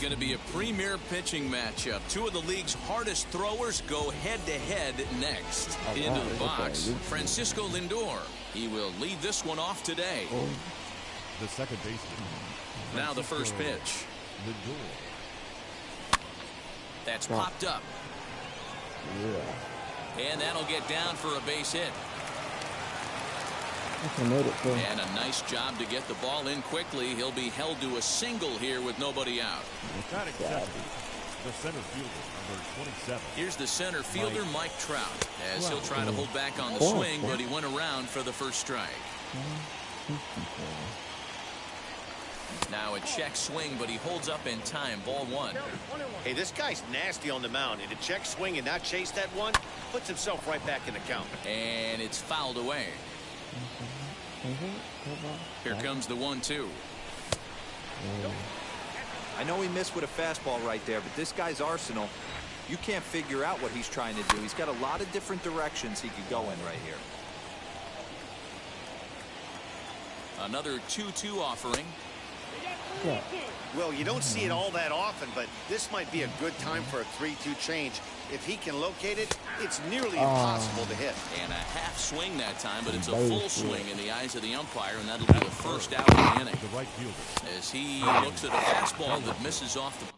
Going to be a premier pitching matchup. Two of the league's hardest throwers go head-to-head next. Into the box, Francisco Lindor. He will lead this one off today. The second baseman. Now the first pitch. Lindor. That's popped up. And that'll get down for a base hit. And a nice job to get the ball in quickly. He'll be held to a single here with nobody out. Not accepted. The center fielder, number 27. Here's the center fielder, Mike Trout, as he'll try to hold back on the swing, but he went around for the first strike. Now a check swing, but he holds up in time. Ball one. Hey, this guy's nasty on the mound, and a check swing and not chase that one puts himself right back in the count. And it's fouled away. Here comes the 1-2. I know he missed with a fastball right there, but this guy's arsenal, you can't figure out what he's trying to do. He's got a lot of different directions he could go in right here. Another 2-2 offering. Well, you don't see it all that often, but this might be a good time for a 3-2 change. If he can locate it, it's nearly impossible to hit. And a half swing that time, but it's a full swing in the eyes of the umpire, and that'll be the first out of the inning. The right fielder. As he looks at a fastball that misses off the...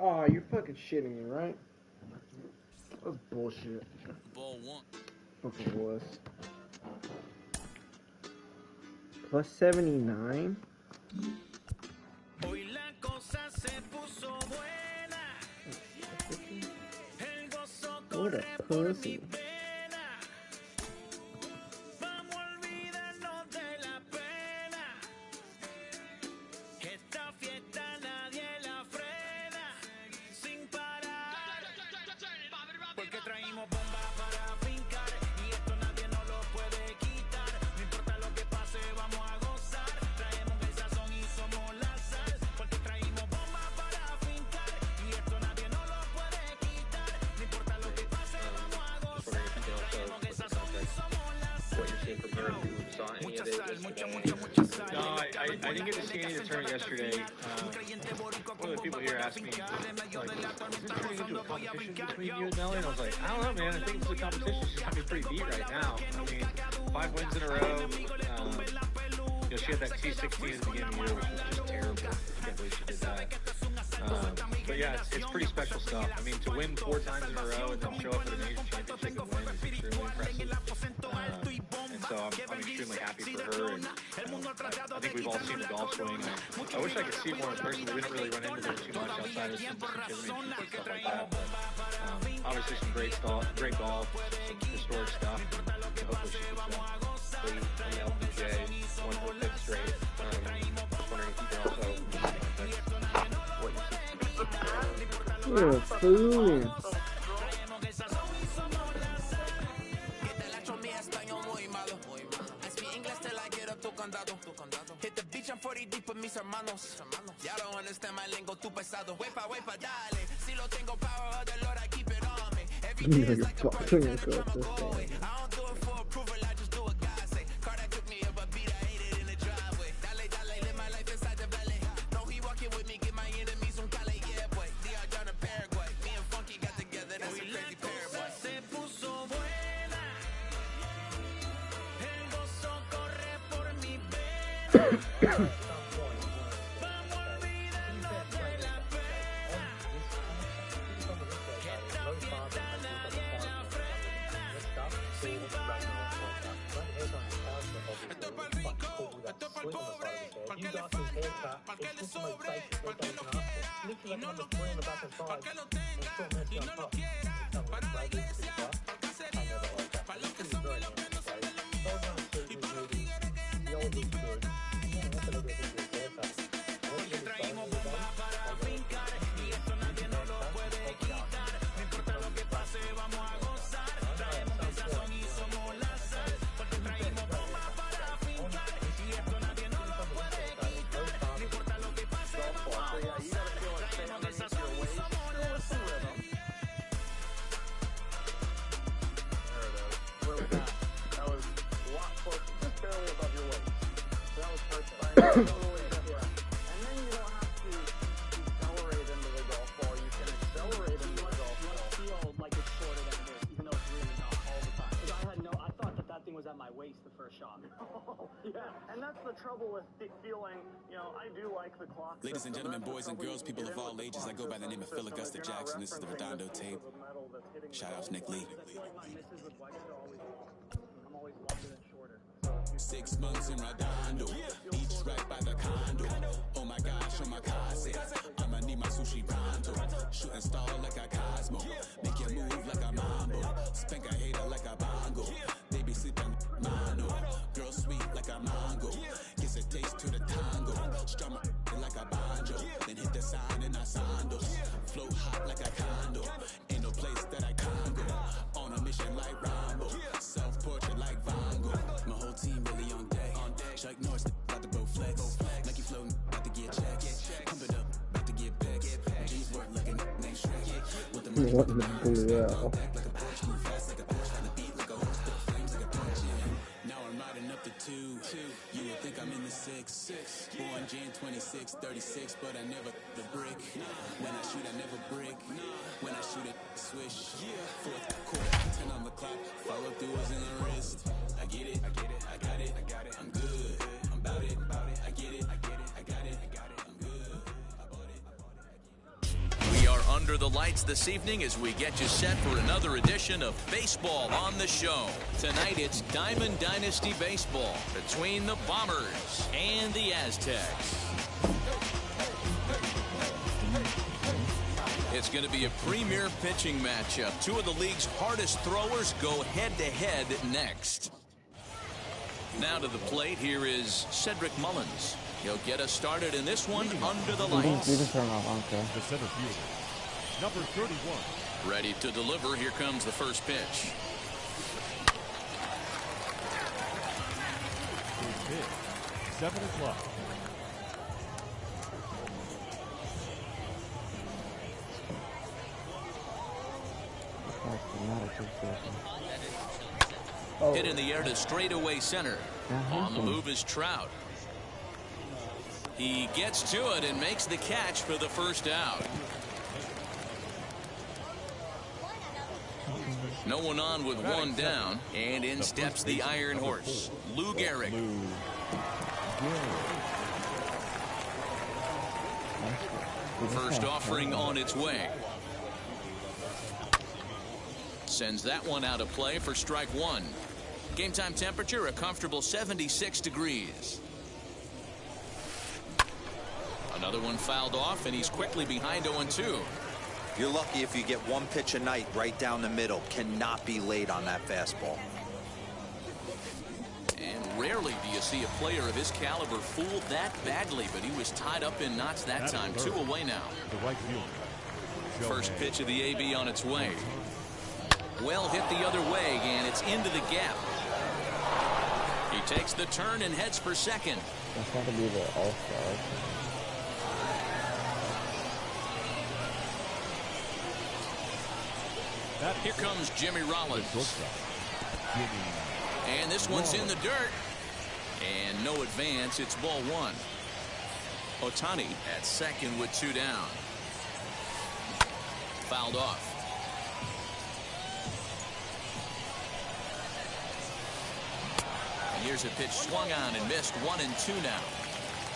Oh, you're fucking shitting me, right? That's bullshit. Ball one. Fucking was. Plus 79? What a pussy. any of it yesterday. No, I didn't get to see any of the tournament yesterday. One of the people here asked me, like, is it turning into a competition between you and Nelly? And I was like, I don't know, man. I think it's a competition. She's got me pretty beat right now. I mean, 5 wins in a row. You know, she had that T16 at the beginning of the year, which was just terrible. I can't believe she did that. But yeah, it's pretty special stuff. I mean, to win 4 times in a row and then show up at a major championship and win is extremely impressive. And so I'm extremely happy for her. And I think we've all seen the golf swing. I wish I could see more in person, but we don't really run into her too much outside of some championships and stuff like that. But obviously some great golf, some historic stuff. And hopefully she keeps that. On the LPGA, won her 5th straight. Wondering if you can also what you see. You're a fool. Hit the beach, I'm 40 deep with mis hermanos. Y'all don't understand my lingo, tu pesado. Wepa, dale. Si lo tengo power of the Lord, I keep it on me. Every day is like a party, I don't do it for approval, I just do what God say. Car that took me up a beat, I ate it in the driveway. Dale, live my life inside the valley. No, he walking with me, get my enemies un cale, yeah, boy. DR down to Paraguay. Me and Funky got together, that's a crazy pair, boy. Se puso buena. El gozo corre por mi vena. Ladies and gentlemen, boys and girls, people of all ages, I go by the name of Phil Augusta Jackson. This is the Redondo tape. Shout out to Nick Lee. 6 months in Redondo, beach right by the condo. Oh my gosh, oh my casa, I'ma need my sushi pronto. Shooting star like a Cosmo, make you move like a mambo. Spank a hater like a bongo, baby sleeping mano. Girl sweet like a mango, gives a taste to the tango. Strum like a banjo, then hit the sign in our sandos. Float hot like a condo, ain't no place that I can't go. On a mission like Rambo, self-portrait like Van Gogh. My whole team really on deck. Chuck Norris about to go flex. Nike floating, about to get checks. Pump it up, about to get back. G's work looking next Shrek. With the money, What in the hell? like a Porsche, move fast like a Porsche, on the beat like a horse, put flames like a punch. Now I'm riding up the 2. You would think I'm in the 6. Born Jan 26, 36, but I never the brick. When I shoot, I never brick. When I shoot it, swish. 4th quarter, 10 on the clock. Follow through was in the wrist. I get it, I got it, I'm good. I'm about it, I get it, I got it, I'm good. I bought it. We are under the lights this evening as we get you set for another edition of Baseball on the Show. Tonight it's Diamond Dynasty Baseball between the Bombers and the Aztecs. It's going to be a premier pitching matchup. 2 of the league's hardest throwers go head-to-head next. Now to the plate, here is Cedric Mullins. He'll get us started in this one under the lights. The center fielder, number 31. Ready to deliver. Here comes the first pitch. His pitch, 7 o'clock. Hit in the air to straightaway center. On the move is Trout. He gets to it and makes the catch for the first out. No one on with one down, and in steps the Iron Horse, Lou Gehrig. First offering on its way. Sends that one out of play for strike one. Game time temperature a comfortable 76 degrees. Another one fouled off, and he's quickly behind 0-2. You're lucky if you get one pitch a night right down the middle. Cannot be late on that fastball. And rarely do you see a player of his caliber fooled that badly, but he was tied up in knots that time. 2 away now. The right fielder. First pitch of the AB on its way. Well hit the other way, and it's into the gap. He takes the turn and heads for second. That's not gonna be the all-star. Here comes Jimmy Rollins. And this one's in the dirt. And no advance. It's ball one. Ohtani at second with 2 down. Fouled off. And here's a pitch swung on and missed. 1-2 now.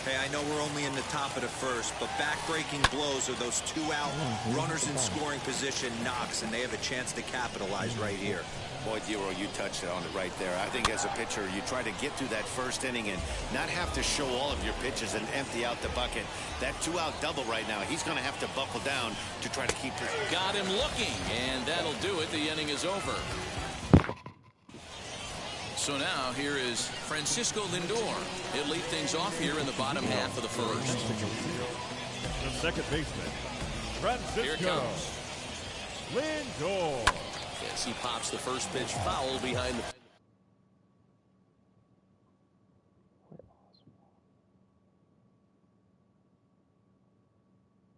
Hey, I know we're only in the top of the first, but back-breaking blows are those 2 out runners in scoring position knocks, and they have a chance to capitalize right here. Boy, Dero, you touched on it right there. I think as a pitcher, you try to get through that first inning and not have to show all of your pitches and empty out the bucket. That 2-out double right now, he's going to have to buckle down to try to keep his... Got him looking, and that'll do it. The inning is over. So now here is Francisco Lindor. He'll lead things off here in the bottom half of the first. The second baseman, Francisco Here it comes. Lindor. Yes, he pops the first pitch foul behind the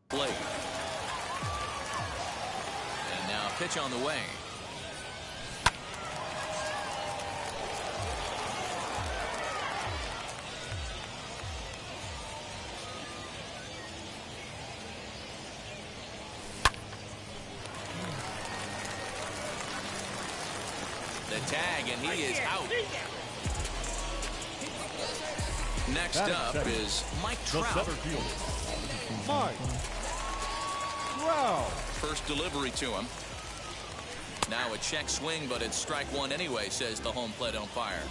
plate. And now pitch on the way. Tag, and he is out. Next up is Mike Trout. Mike Trout. First delivery to him. Now a check swing, but it's strike one anyway, says the home plate umpire.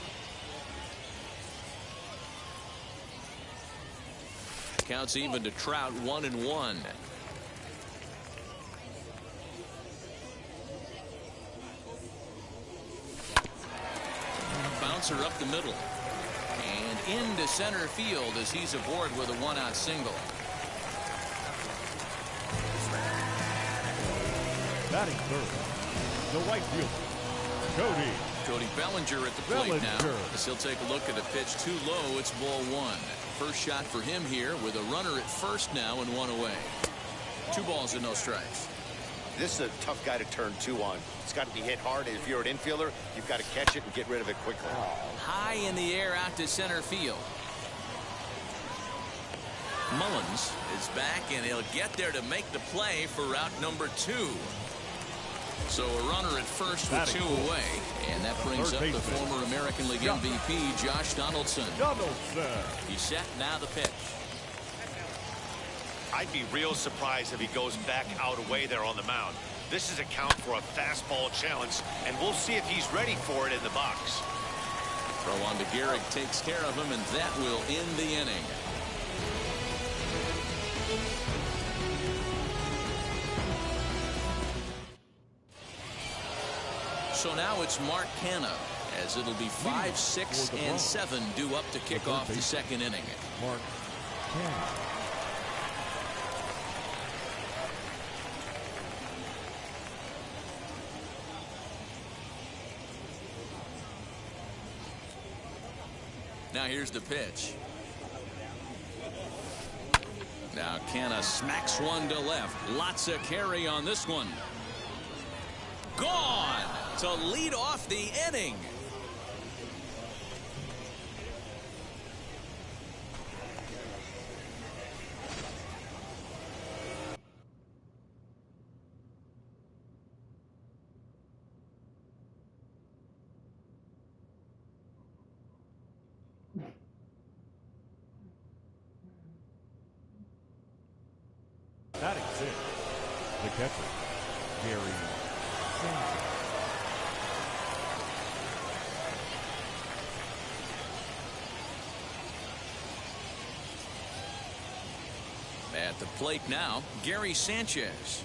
Counts even to Trout, 1-1. Bouncer up the middle and into center field as he's aboard with a 1-out single. Batting third, the right fielder, Cody Bellinger at the plate now as he'll take a look at a pitch too low. It's ball one. First shot for him here with a runner at first now and 1 away. 2 balls and no strikes. This is a tough guy to turn 2 on. It's got to be hit hard, and if you're an infielder, you've got to catch it and get rid of it quickly. High in the air out to center field. Mullins is back, and he'll get there to make the play for route number 2. So a runner at first with 2 away, and that brings up the former American League MVP, Josh Donaldson. He's set, now the pitch. I'd be real surprised if he goes back out away there on the mound. This is a count for a fastball challenge, and we'll see if he's ready for it in the box. Throw on to Gehrig takes care of him, and that will end the inning. So now it's Mark Canha, as it'll be 5, 6, and 7 due up to kick off the second inning. Mark Canha. Now here's the pitch. Now Canha smacks one to left. Lots of carry on this one. Gone to lead off the inning. The catcher, Gary Sanchez. At the plate now, Gary Sanchez,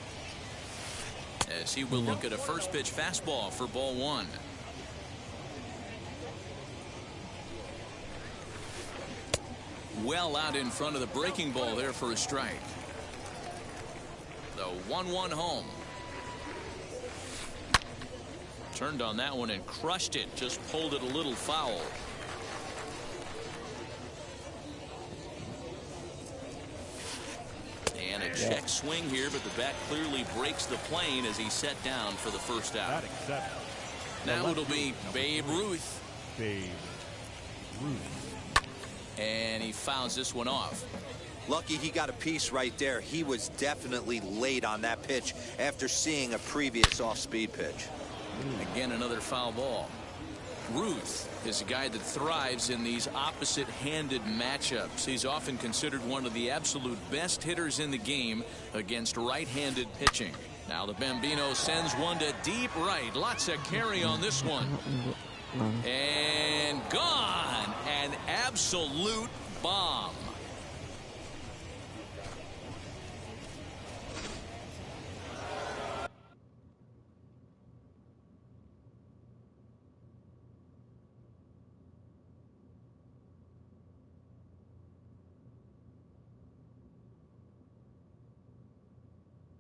as he will look at a first pitch fastball for ball one. Well out in front of the breaking ball there for a strike. The 1-1 home. Turned on that one and crushed it. Just pulled it a little foul. And a check swing here, but the bat clearly breaks the plane as he's set down for the first out. Now it'll be Babe Ruth. Babe Ruth. And he fouls this one off. Lucky he got a piece right there. He was definitely late on that pitch after seeing a previous off-speed pitch. Again, another foul ball. Ruth is a guy that thrives in these opposite-handed matchups. He's often considered one of the absolute best hitters in the game against right-handed pitching. Now the Bambino sends one to deep right. Lots of carry on this one. And gone. An absolute bomb.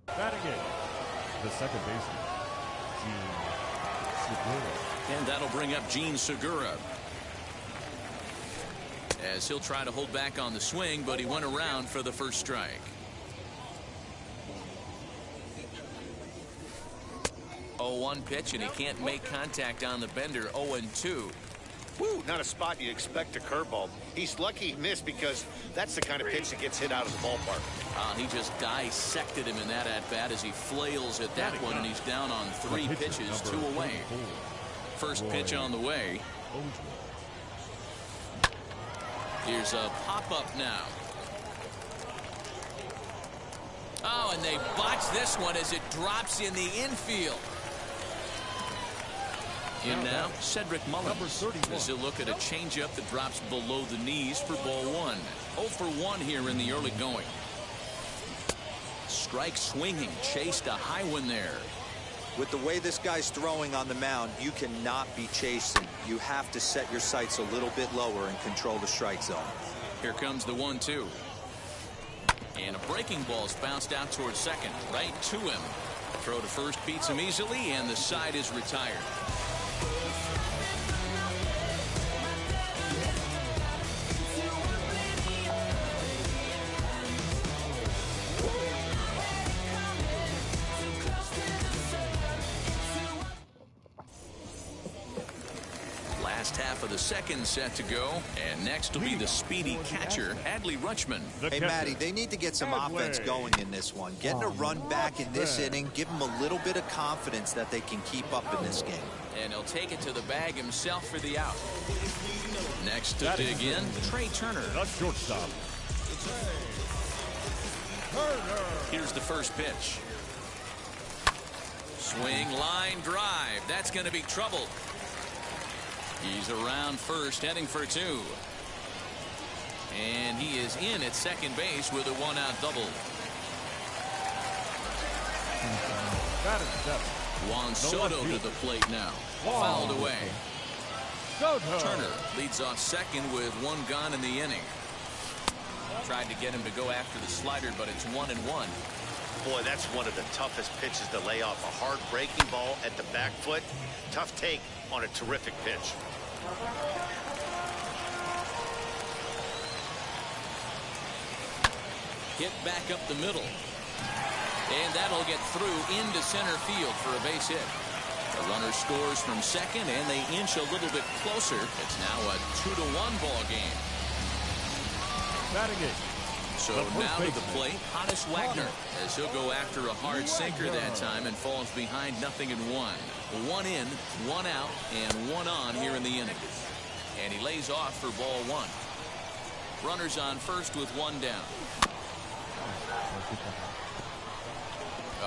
Batting it, the second baseman, Gene Segura. And that'll bring up Gene Segura, as he'll try to hold back on the swing, but he went around for the first strike. 0-1 pitch, and he can't make contact on the bender. 0-2. Woo, not a spot you'd expect a curveball. He's lucky he missed because that's the kind of pitch that gets hit out of the ballpark. He just dissected him in that at-bat as he flails at that one, and he's down on 3 pitches, 2 away. First pitch on the way. Here's a pop-up now. Oh, and they botch this one as it drops in the infield. In now, Cedric Mullins. As he'll look at a changeup that drops below the knees for ball 1. 0 for 1 here in the early going. Strike swinging, chased a high one there. With the way this guy's throwing on the mound, you cannot be chasing. You have to set your sights a little bit lower and control the strike zone. Here comes the 1-2. And a breaking ball's bounced out towards second, right to him. Throw to first beats him easily, and the side is retired. Half of the second set to go, and next will be the speedy catcher, Adley Rutschman. Hey, Matty, they need to get some offense going in this one. Getting a run back in this inning, give them a little bit of confidence that they can keep up in this game. And he'll take it to the bag himself for the out. Next to dig in, Trey Turner. The shortstop. Here's the first pitch. Swing, line drive. That's going to be trouble. He's around first, heading for 2. And he is in at second base with a 1-out double. Juan Soto to the plate now. Fouled away. Turner leads off second with 1 gone in the inning. Tried to get him to go after the slider, but it's 1-1. Boy, that's one of the toughest pitches to lay off. A hard breaking ball at the back foot. Tough take on a terrific pitch. Hit back up the middle. And that'll get through into center field for a base hit. The runner scores from second, and they inch a little bit closer. It's now a 2-1 ball game. Batting it. So now to the plate, Honus Wagner, as he'll go after a hard sinker that time and falls behind 0-1. 1 in, 1 out, and 1 on here in the inning. And he lays off for ball 1. Runners on first with 1 down.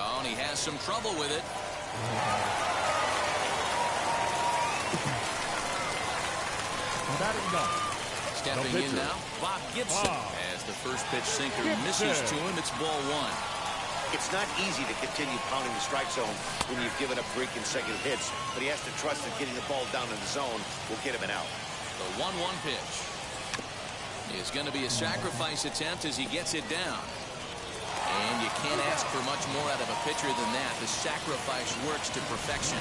Oh, and he has some trouble with it. Stepping in now, Bob Gibson. As the first pitch sinker misses to him, it's ball one. It's not easy to continue pounding the strike zone when you've given up 3 consecutive hits, but he has to trust that getting the ball down in the zone will get him an out. The 1-1 pitch is going to be a sacrifice attempt as he gets it down. And you can't ask for much more out of a pitcher than that. The sacrifice works to perfection.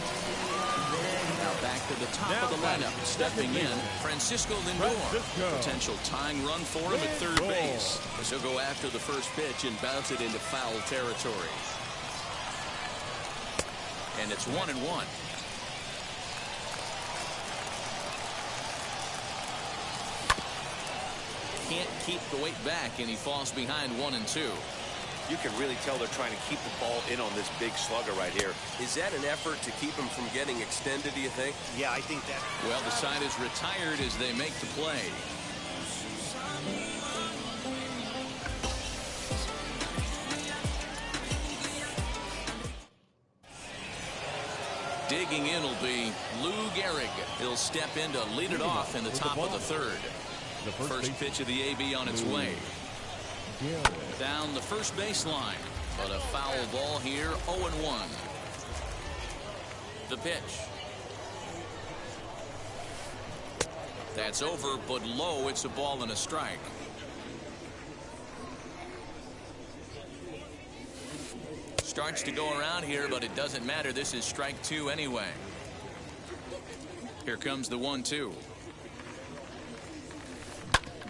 Now back to the top of the lineup. Stepping in, Francisco Lindor. Potential tying run for him at third base. So go after the first pitch and bounce it into foul territory. And it's 1-1. Can't keep the weight back, and he falls behind 1-2. You can really tell they're trying to keep the ball in on this big slugger right here. Is that an effort to keep him from getting extended, do you think? Yeah, I think that. Well, the side is retired as they make the play. Digging in will be Lou Gehrig. He'll step in to lead it off in the top of the third. The first pitch of the AB on its way. Down the first baseline, but a foul ball here, 0-1. The pitch. That's over, but low. It's a ball and a strike. Starts to go around here, but it doesn't matter. This is strike 2 anyway. Here comes the 1-2.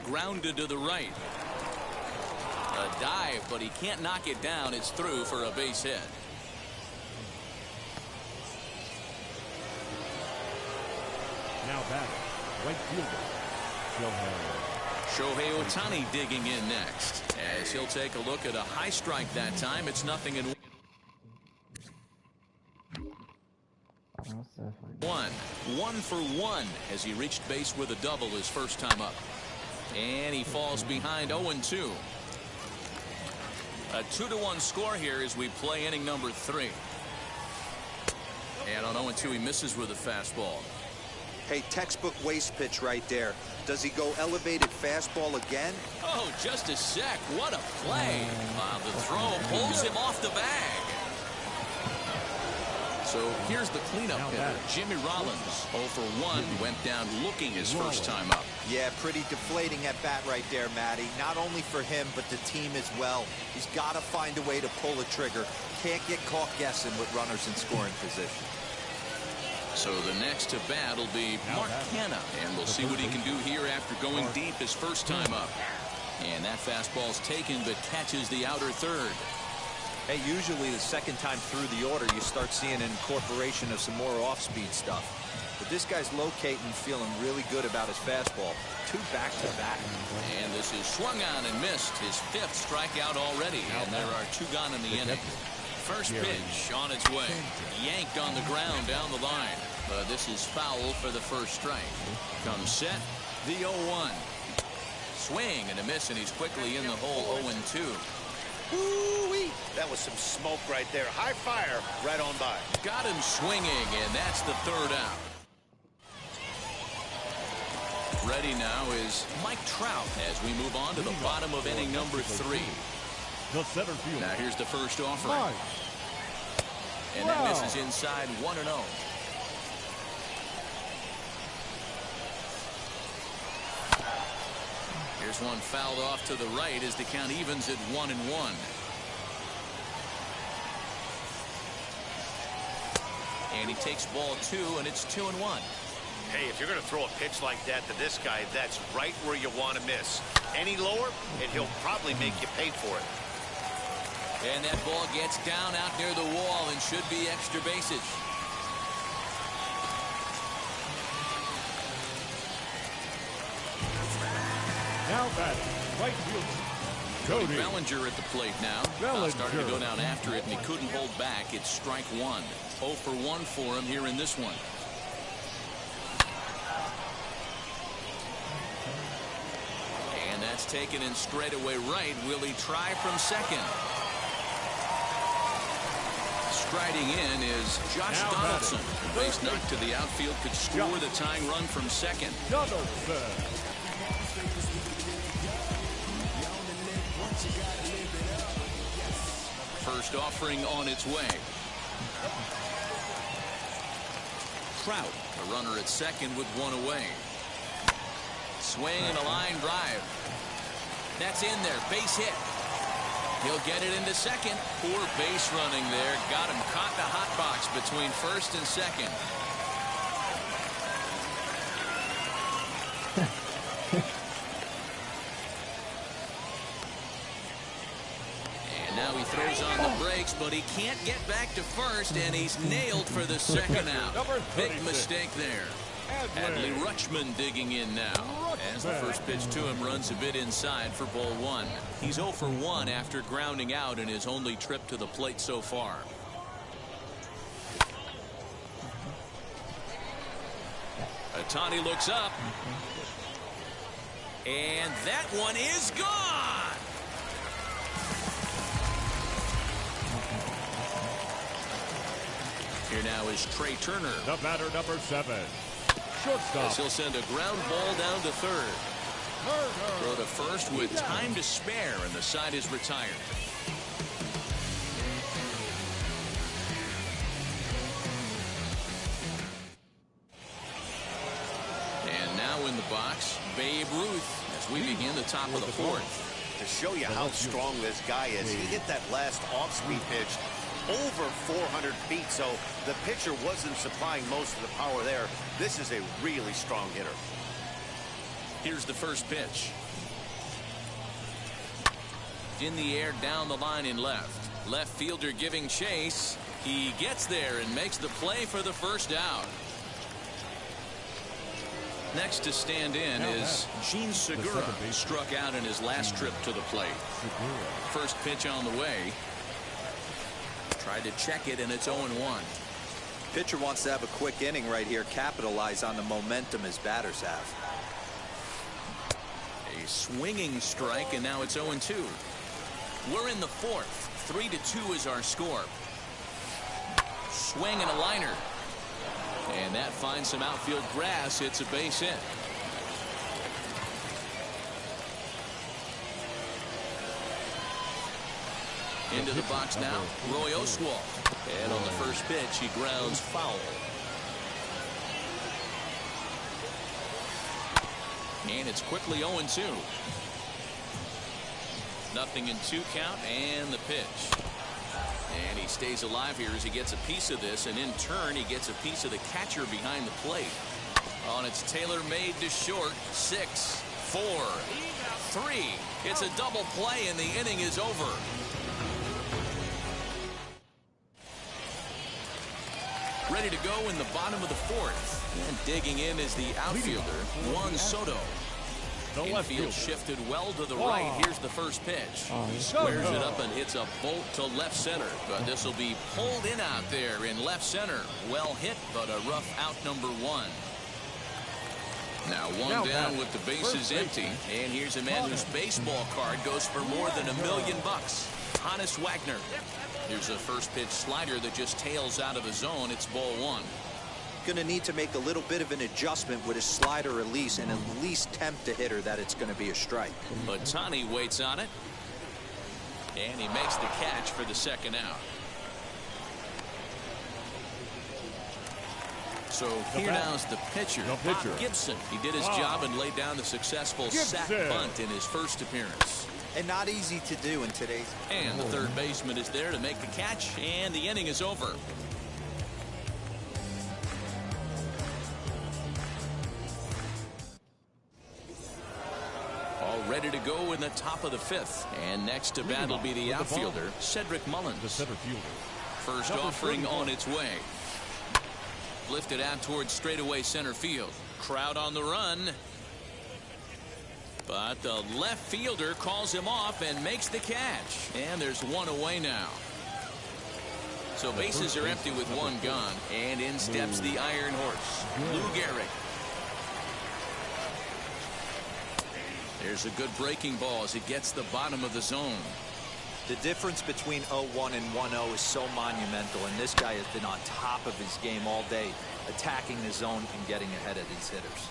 Grounded to the right. A dive, but he can't knock it down. It's through for a base hit. Now batting, right fielder, Shohei Ohtani digging in next, as he'll take a look at a high strike that time. It's 0-1. 1 for 1 as he reached base with a double his first time up. And he falls behind 0-2. A 2-1 score here as we play inning number 3. And on 0-2 he misses with a fastball. Hey, textbook waste pitch right there. Does he go elevated fastball again? Oh, just a sec. What a play. The throw pulls him off the bag. So here's the cleanup hitter, Jimmy Rollins. 0 for 1, went down looking his first time up. Yeah, pretty deflating at bat right there, Matty. Not only for him, but the team as well. He's got to find a way to pull a trigger. Can't get caught guessing with runners in scoring position. So the next to bat will be Mark Canha, and we'll see what he can do here after going deep his first time up. And that fastball's taken, but catches the outer third. Hey, usually the second time through the order, you start seeing an incorporation of some more off-speed stuff. But this guy's locating, feeling really good about his fastball. 2 back-to-back. And this is swung on and missed. His 5th strikeout already, and there are 2 gone in the inning. First pitch on its way. Yanked on the ground down the line. But this is foul for the first strike. Comes set, the 0-1. Swing and a miss, and he's quickly in the hole, 0-2. Woo-wee. That was some smoke right there. High fire right on by. Got him swinging, and that's the 3rd out. Ready now is Mike Trout as we move on to the bottom of inning number 3. the center field. Now here's the first offering. And that misses inside 1-0. Here's one fouled off to the right as the count evens at 1-1. And he takes ball 2, and it's 2-1. Hey, if you're going to throw a pitch like that to this guy, that's right where you want to miss. Any lower, and he'll probably make you pay for it. And that ball gets down out near the wall and should be extra bases. Now batting, right fielder. Cody Bellinger at the plate now. Starting to go down after it, and he couldn't hold back. It's strike 1. 0 for 1 for him here in this one. And that's taken in straightaway right. Will he try from second? Striding in is Josh Donaldson. The base knock to the outfield could score the tying run from second. First offering on its way. Trout, a runner at second with one away. Swing and a line drive. That's in there. Base hit. He'll get it into second. Poor base running there. Got him caught in the hot box between first and second. And now he throws on the brakes, but he can't get back to first, and he's nailed for the second out. Big mistake there. Adley Rutschman digging in now as the first pitch to him runs a bit inside for ball one. He's 0 for 1 after grounding out in his only trip to the plate so far. Ohtani looks up, and that one is gone. Here now is Trey Turner. The batter, number 7. Shortstop. As he'll send a ground ball down to third. Throw to first with time to spare, and the side is retired. And now in the box, Babe Ruth as we begin the top of the fourth. To show you how strong this guy is, he hit that last off-speed pitch over 400 feet, so the pitcher wasn't supplying most of the power there. This is a really strong hitter. Here's the first pitch. In the air down the line in left. Left fielder giving chase. He gets there and makes the play for the first out. Next to stand in is Gene Segura. Struck out in his last trip to the plate. First pitch on the way. Tried to check it, and it's 0-1. Pitcher wants to have a quick inning right here, capitalize on the momentum his batters have. A swinging strike, and now it's 0-2. We're in the fourth. 3-2 is our score. Swing and a liner. And that finds some outfield grass. It's a base hit. Into the box now, Roy Oswalt. And on the first pitch, he grounds foul. And it's quickly 0-2. Nothing in 2 count, and the pitch. And he stays alive here as he gets a piece of this, and in turn, he gets a piece of the catcher behind the plate. On its tailor-made to short, 6, 4, 3. It's a double play, and the inning is over. Ready to go in the bottom of the fourth. And digging in is the outfielder, Juan Soto. Infield shifted well to the right. Here's the first pitch. He squares it up and hits a bolt to left center. But this will be pulled in out there in left center. Well hit, but a rough out number 1. Now one down with the bases empty. And here's a man whose baseball card goes for more than $1 million. Honus Wagner. Here's a first pitch slider that just tails out of the zone. It's ball 1. Going to need to make a little bit of an adjustment with his slider release and at least tempt the hitter that it's going to be a strike. Ohtani waits on it. And he makes the catch for the second out. So here now's the pitcher, Bob Gibson. He did his job and laid down the successful sac bunt in his first appearance. And not easy to do in today's. And the third baseman is there to make the catch, and the inning is over. All ready to go in the top of the fifth. And next to bat will be the outfielder, Cedric Mullins. The center fielder. First offering on its way. Lifted out towards straightaway center field. Crowd on the run. But the left fielder calls him off and makes the catch. And there's one away now. So bases are empty with one gone. And in steps the Iron Horse, Lou Gehrig. There's a good breaking ball as it gets the bottom of the zone. The difference between 0-1 and 1-0 is so monumental, and this guy has been on top of his game all day, attacking the zone and getting ahead of these hitters.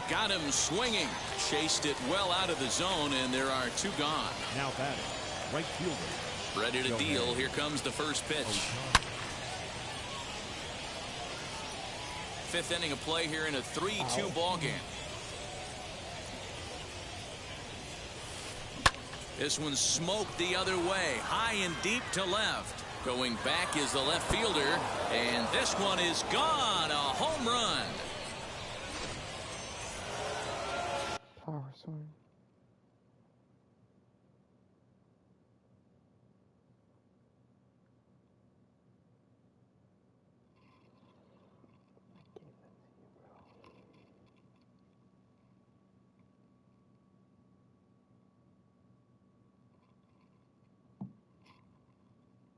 Got him swinging. Chased it well out of the zone, and there are 2 gone. Now batting, right fielder. Ready to deal. Here comes the first pitch. 5th inning of play here in a 3-2 ball game. This one's smoked the other way, high and deep to left. Going back is the left fielder, and this one is gone. A home run. Power swing.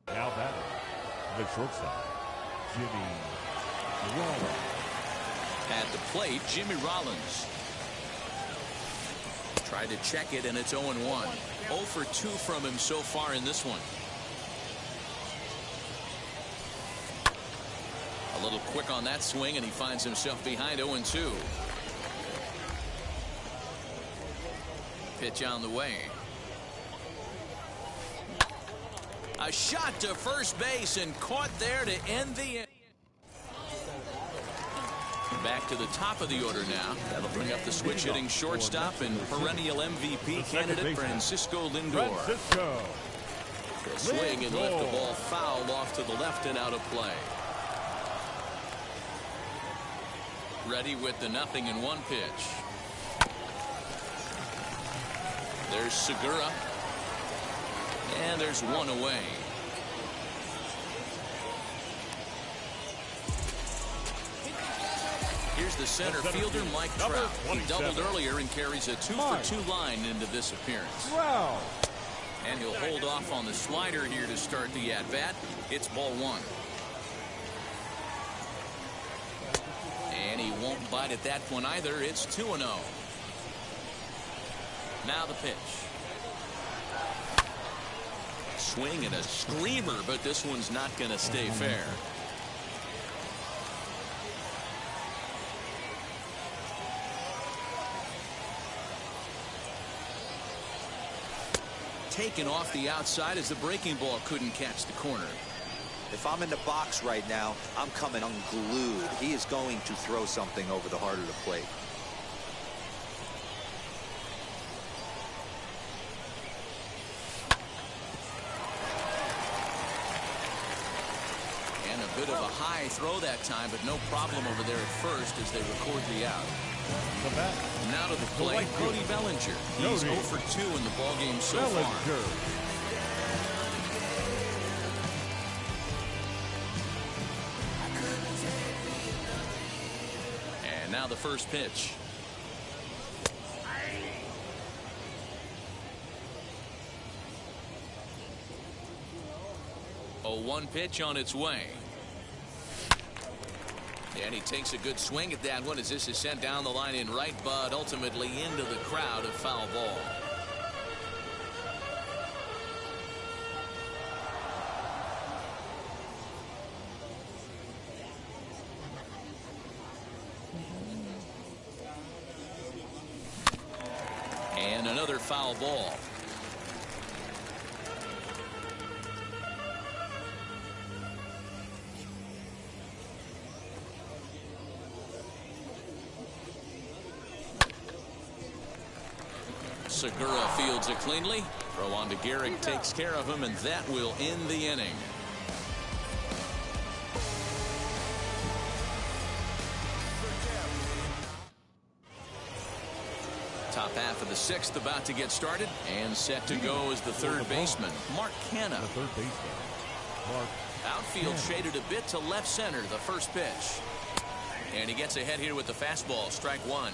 Now batting, the shortstop, Jimmy Rollins. At the plate, Jimmy Rollins. Tried to check it, and it's 0-1. 0 for 2 from him so far in this one. A little quick on that swing, and he finds himself behind 0-2. Pitch on the way. A shot to first base and caught there to end the inning. Back to the top of the order now. That'll bring up the switch hitting shortstop and perennial MVP candidate Francisco Lindor. He'll swing and lift the ball foul off to the left and out of play. Ready with the 0-1 pitch. There's Segura. And there's 1 away. Here's the center fielder, Mike Trout. He doubled earlier and carries a 2-for-2 line into this appearance. Wow. And he'll hold off on the slider here to start the at-bat. It's ball 1. And he won't bite at that one either. It's 2-0. Now the pitch. Swing and a screamer, but this one's not going to stay fair. Taken off the outside as the breaking ball couldn't catch the corner. If I'm in the box right now, I'm coming unglued. He is going to throw something over the heart of the plate. Bit of a high throw that time, but no problem over there at first as they record the out. Now to the plate, Cody Bellinger. He's 0 for 2 in the ballgame so far. And now the first pitch. A 1 pitch on its way. And he takes a good swing at that one as this is sent down the line in right, but ultimately into the crowd, a foul ball. And another foul ball. Segura fields it cleanly. Throw on to Garrick, takes care of him, and that will end the inning. Top half of the 6th about to get started, and set to go is the third baseman, Mark Canha. Outfield shaded a bit to left center, the first pitch. And he gets ahead here with the fastball, strike 1.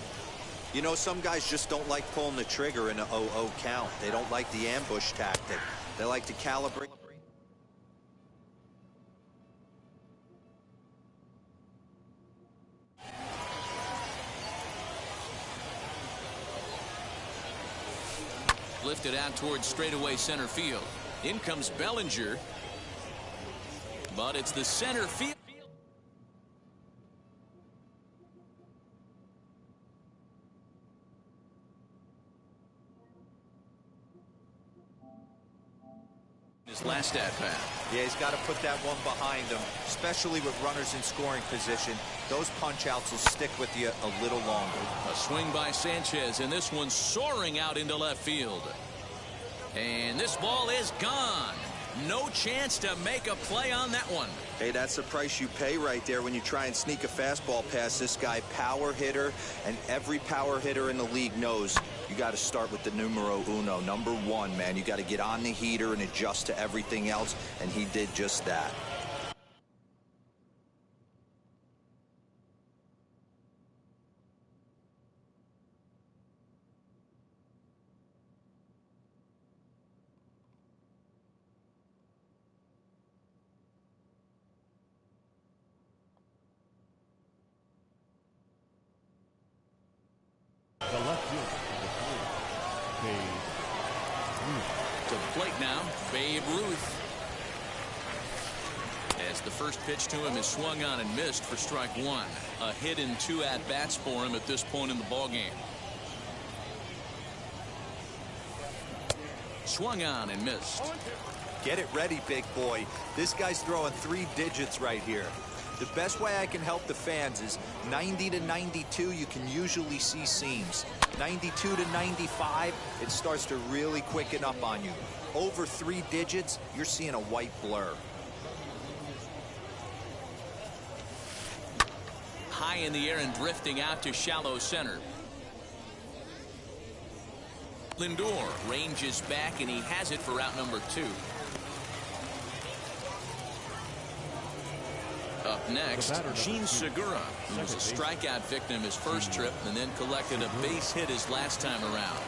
You know, some guys just don't like pulling the trigger in an 0-0 count. They don't like the ambush tactic. They like to calibrate. lifted out towards straightaway center field. In comes Bellinger. But it's the center field. His last at bat. Yeah, he's got to put that one behind him, especially with runners in scoring position. Those punch outs will stick with you a little longer. A swing by Sanchez, and this one's soaring out into left field. And this ball is gone. No chance to make a play on that one. Hey, that's the price you pay right there when you try and sneak a fastball past this guy. Power hitter, and every power hitter in the league knows you got to start with the numero uno, number one, man. You got to get on the heater and adjust to everything else, and he did just that. The left fielder, number 3, To the plate now, Babe Ruth. As the first pitch to him is swung on and missed for strike one. A hit in 2 at-bats for him at this point in the ballgame. Swung on and missed. Get it ready, big boy. This guy's throwing 3 digits right here. The best way I can help the fans is 90 to 92, you can usually see seams. 92 to 95, it starts to really quicken up on you. Over 3 digits, you're seeing a white blur. High in the air and drifting out to shallow center. Lindor ranges back, and he has it for out number 2. Up next, Gene Segura, who was a strikeout victim his first trip and then collected a base hit his last time around.